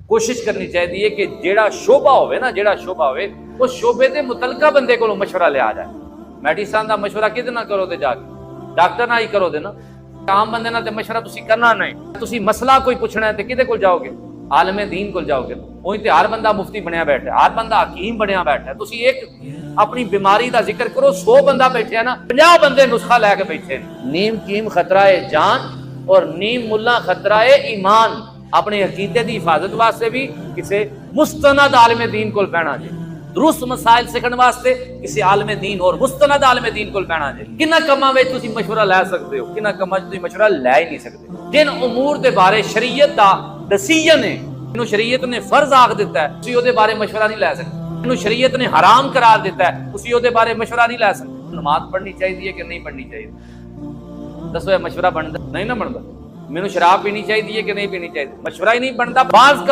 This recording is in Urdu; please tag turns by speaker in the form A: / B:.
A: کوشش کرنی چاہیے کہ جیڑا شعبہ ہوئے نا جیڑا شعبہ ہوئے اس شعبے دے متعلقہ بندے کو مشورہ لیا جائے. میڈیسن دا مشورہ کدے نہ کرو تے جا کے ڈاکٹر نہ ہی کرو دے نا. عام بندے نہ تے مشورہ تسی کرنا نہیں. تسی مسئلہ کوئی پوچھنا ہے تے کدے کول جاؤ گے؟ عالم دین کول جاؤ گے. وہی تے ہر بندہ مفتی بنیا بیٹھا ہے, ہر بندہ حکیم بنیا بیٹھا ہے. تسی ایک اپنی بیماری دا ذکر کرو, 100 بندہ بیٹھے ہیں نا, 50 بندے نسخہ لے کے بیٹھے ہیں. نیم کیم خطرہ جان اور نیم ملا خطرہ ایمان. اپنے عقیدے دی حفاظت واسطے بھی کسی مستند عالم دین کول بہنا جی. درست مسائل سیکھن واسطے کسی عالم دین اور مستند عالم دین کول بہنا جی. کنہ کماں وچ تسی مشورہ لے سکتے ہو, کنہ کماں وچ تسی مشورہ لے ہی نہیں سکتے. جن امور دے بارے شریعت دا ڈسیژن ہے, جنوں شریعت نے فرض آکھ دیتا ہے, تسی او دے بارے مشورہ نہیں لے سکتے. جنوں شریعت نے حرام قرار دیتا ہے, تسی او دے بارے مشورہ نہیں لے سکتے. نماز پڑھنی چاہیے کہ نہیں پڑھنی چاہیے؟ دسو یہ مشورہ بنتا نہیں نہ بنتا. مینوں شراب پینی چاہیے کہ نہیں پینی چاہیے؟ مشورہ ہی نہیں بنتا. بعض کام